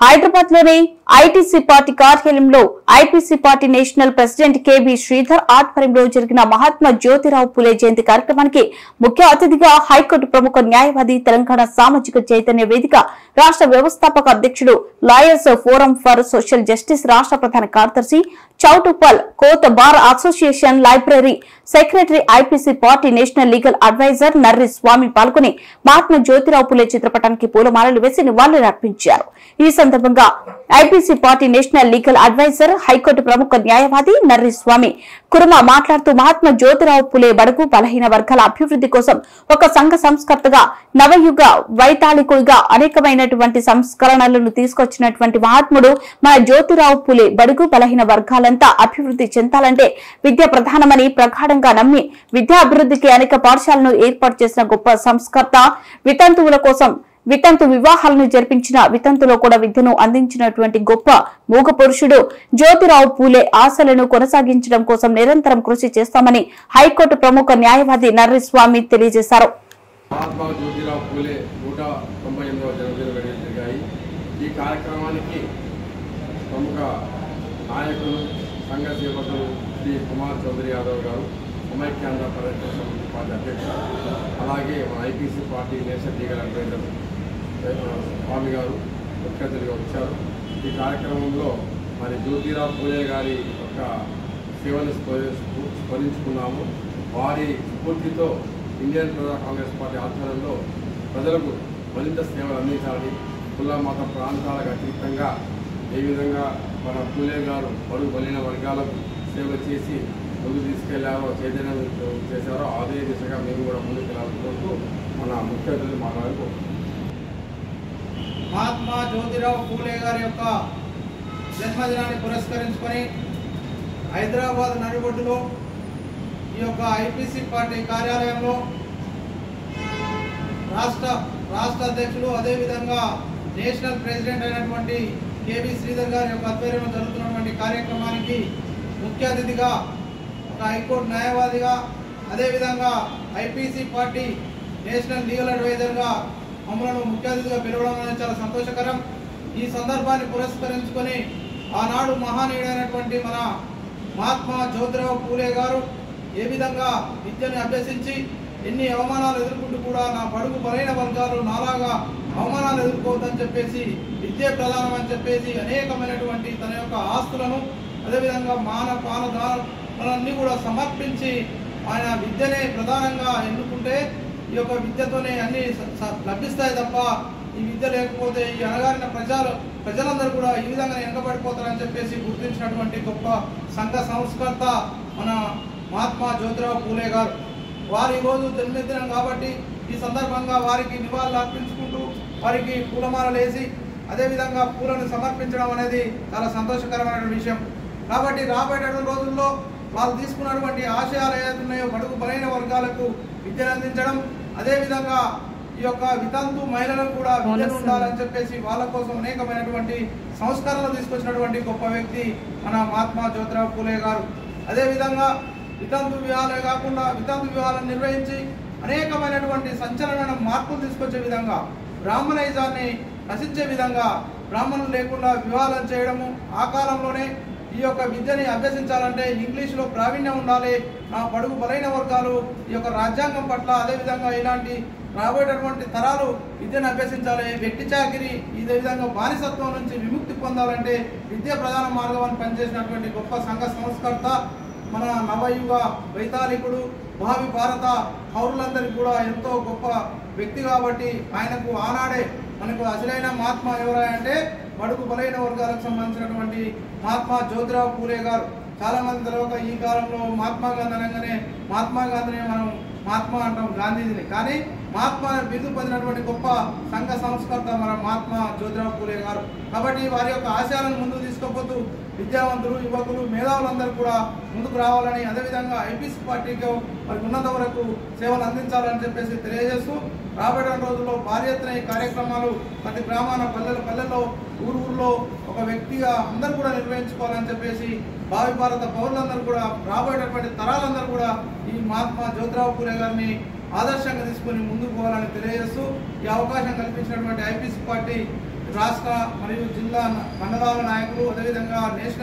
హైదరాబాద్ లోని ITC party కార్యాలయంలో IPC party national president KB Sridhar ఆధ్వర్యంలో జరిగిన మహాత్మా జ్యోతిరావు పూలే జయంతి కార్యక్రమానికి ముఖ్య అతిథిగా హైకోర్టు ప్రముఖ న్యాయవాది, తెలంగాణ సామాజిక చైతన్య వేదిక రాష్ట్ర వ్యవస్థాపక అధ్యక్షుడు, lawyers forum for social justice రాష్ట్ర ప్రధాన కార్యదర్శి, Choutuppal court bar association library secretary, IPC party national legal advisor Narri Swamy పాల్గొని మహాత్మా జ్యోతిరావు పూలే చిత్రపటానికి పూలమాలలు వేసి నివాళులర్పించారు. ఈ సందర్భంగా IPC party national legal advisor, high court ప్రముఖ న్యాయవాది నర్రి స్వామి కుర్మ మాట్లాడుతూ మహాత్మా జ్యోతిరావు పూలే బడుగు బలహీన వర్గాల అభివృద్ధి కోసం ఒక సంఘ సంస్కర్తగా, నవయుగ వైతాళికుడిగా అనేకమైనటువంటి సంస్కరణలను తీసుకొచ్చినటువంటి మహాత్ముడు మన జ్యోతిరావు పూలే. బడుగు బలహీన వర్గాలంతా అభివృద్ధి చెందాలంటే విద్య ప్రధానమని ప్రగాఢంగా నమ్మి విద్యా అభివృద్ధికి అనేక పాఠశాలను ఏర్పాటు చేసిన గొప్ప సంస్కర్త. వితంతువుల కోసం వితంతు వివాహాలను జరిపించిన, వితంతులో కూడా విద్యను అందించినటువంటి గొప్ప మూగ పురుషుడు జ్యోతిరావు పూలే. ఆశలను కొనసాగించడం కోసం నిరంతరం కృషి చేస్తామని హైకోర్టు ప్రముఖ న్యాయవాది నర్రి స్వామి తెలియజేశారు. మహాత్మా జ్యోతిరావు పూలే 198వ జన్మదిన వేడుకలు జరిగాయి. ఈ కార్యక్రమానికి ప్రముఖ నాయకులు, సంఘ సేవకులు శ్రీ కుమార్ చౌదరి యాదవ్ గారు, సమైక్యాంధ్ర పరిరక్షణ సమితి పార్టీ అధ్యక్షులు, అలాగే మన IPC party national legal advisor Swamy గారు ముఖ్య అతిథిగా వచ్చారు. ఈ కార్యక్రమంలో మరి జ్యోతిరావు పూలే గారి యొక్క సేవలు స్మరించుకున్నాము. వారి స్ఫూర్తితో ఇండియన్ ప్రజా కాంగ్రెస్ పార్టీ ఆధ్వర్యంలో ప్రజలకు మరింత సేవలు అందించాలని, కుల మత ప్రాంతాలకు అతీతంగా ఏ విధంగా మన పూలే గారు బడుగు బలైన వర్గాలకు సేవ చేసి ముందుకు తీసుకెళ్లారో, చైతన్యం చేశారో అదే దిశగా మేము కూడా ముందుకు వెళ్ళాలనుకుంటూ మన ముఖ్య అతిథులు మాట్లాడుతూ మహాత్మా జ్యోతిరావు పూలే గారి యొక్క జన్మదినాన్ని పురస్కరించుకొని హైదరాబాద్ నడిబొడ్డులో ఈ యొక్క ఐపీసీ పార్టీ కార్యాలయంలో రాష్ట్ర అధ్యక్షులు, అదేవిధంగా నేషనల్ ప్రెసిడెంట్ అయినటువంటి కేబీ శ్రీధర్ గారి యొక్క ఆధ్వర్యంలో జరుగుతున్నటువంటి కార్యక్రమానికి ముఖ్య అతిథిగా ఒక హైకోర్టు న్యాయవాదిగా, అదేవిధంగా ఐపీసీ పార్టీ నేషనల్ లీగల్ అడ్వైజర్గా మమ్మల్ని ముఖ్య అతిథిగా పిలవడం అనేది చాలా సంతోషకరం. ఈ సందర్భాన్ని పురస్కరించుకొని ఆనాడు మహానీయుడైనటువంటి మన మహాత్మా జ్యోతిరావు పూలే గారు ఏ విధంగా విద్యను అభ్యసించి ఎన్ని అవమానాలు ఎదుర్కొంటూ కూడా నా బడుగు బలైన వర్గాలు నాలాగా అవమానాలు ఎదుర్కోవద్దని చెప్పేసి, విద్య ప్రధానం అని చెప్పేసి అనేకమైనటువంటి తన యొక్క ఆస్తులను, అదేవిధంగా పానదానాలన్నీ కూడా సమర్పించి ఆయన విద్యనే ప్రధానంగా ఎన్నుకుంటే ఈ యొక్క విద్యతోనే అన్ని లభిస్తాయి తప్ప ఈ విద్య లేకపోతే ఈ అణగారిన ప్రజలందరూ కూడా ఈ విధంగా వెనుకబడిపోతారని చెప్పేసి గుర్తించినటువంటి గొప్ప సంఘ సంస్కర్త మన మహాత్మా జ్యోతిరావు పూలే గారు. వారి ఈరోజు జన్మదినం కాబట్టి ఈ సందర్భంగా వారికి నివాళులు అర్పించుకుంటూ వారికి పూలమాలలు వేసి అదేవిధంగా పూలను సమర్పించడం అనేది చాలా సంతోషకరమైన విషయం. కాబట్టి రాబోయేటువంటి రోజుల్లో వాళ్ళు తీసుకున్నటువంటి ఆశయాలు ఏదైతున్నాయో బడుగు బలైన వర్గాలకు విద్యను అందించడం, అదేవిధంగా ఈ యొక్క వితంతు మహిళలకు కూడా విద్యను ఉండాలని చెప్పేసి వాళ్ళ కోసం అనేకమైనటువంటి సంస్కరణలు తీసుకొచ్చినటువంటి గొప్ప వ్యక్తి మన మహాత్మా జ్యోతిరావు పూలే గారు. అదేవిధంగా వితంతు వివాహాలే కాకుండా వితంతు వివాహాలను నిర్వహించి అనేకమైనటువంటి సంచలనమైన మార్పులు తీసుకొచ్చే విధంగా, బ్రాహ్మణైజాన్ని నశించే విధంగా బ్రాహ్మణులు లేకుండా వివాహాలను చేయడము, ఆ కాలంలోనే ఈ యొక్క విద్యని అభ్యసించాలంటే ఇంగ్లీష్లో ప్రావీణ్యం ఉండాలి, నా బడుగు బలైన వర్గాలు ఈ యొక్క రాజ్యాంగం పట్ల, అదేవిధంగా ఇలాంటి రాబోయేటటువంటి తరాలు విద్యను అభ్యసించాలి, వ్యక్తి చాకిరి ఇదే విధంగా బానిసత్వం నుంచి విముక్తి పొందాలంటే విద్య ప్రధాన మార్గం అని పనిచేసినటువంటి గొప్ప సంఘ సంస్కర్త, మన నవయుగ వైతాళికుడు, భావి భారత పౌరులందరికీ కూడా ఎంతో గొప్ప వ్యక్తి. కాబట్టి ఆయనకు ఆనాడే మనకు అసలైన మహాత్మా ఎవరంటే బడుగు బలైన వర్గాలకు సంబంధించినటువంటి మహాత్మా జ్యోతిరావు పూలే గారు. చాలా మంది తెలియక ఈ కాలంలో మహాత్మా గాంధీ అనగానే మహాత్మా గాంధీని మనం మహాత్మా అంటాం, గాంధీజీని. కానీ మహాత్మా బిరుదు పొందినటువంటి గొప్ప సంఘ సంస్కర్త మన మహాత్మా జ్యోతిరావు పూలే గారు. కాబట్టి వారి యొక్క ఆశయాలను ముందుకు తీసుకుపోతూ విద్యావంతులు, యువకులు, మేధావులందరూ కూడా ముందుకు రావాలని, అదేవిధంగా ఐపీసీ పార్టీకి వారికి ఉన్నంత వరకు సేవలు అందించాలని చెప్పేసి తెలియజేస్తూ రాబోయే రోజుల్లో భారీ ఎత్తున ఈ కార్యక్రమాలు ప్రతి గ్రామాల పల్లెల్లో ఊర్లో ఒక వ్యక్తిగా అందరూ కూడా నిర్వహించుకోవాలని చెప్పేసి భావి భారత పౌరులందరూ కూడా రాబోయేటటువంటి తరాలందరూ కూడా ఈ మహాత్మా జ్యోతిరావు పూలే గారిని ఆదర్శంగా తీసుకొని ముందుకు పోవాలని తెలియజేస్తూ ఈ అవకాశం కల్పించినటువంటి ఐపీసీ పార్టీ రాష్ట్ర మరియు జిల్లా మండలాల నాయకులు అదేవిధంగా నేషనల్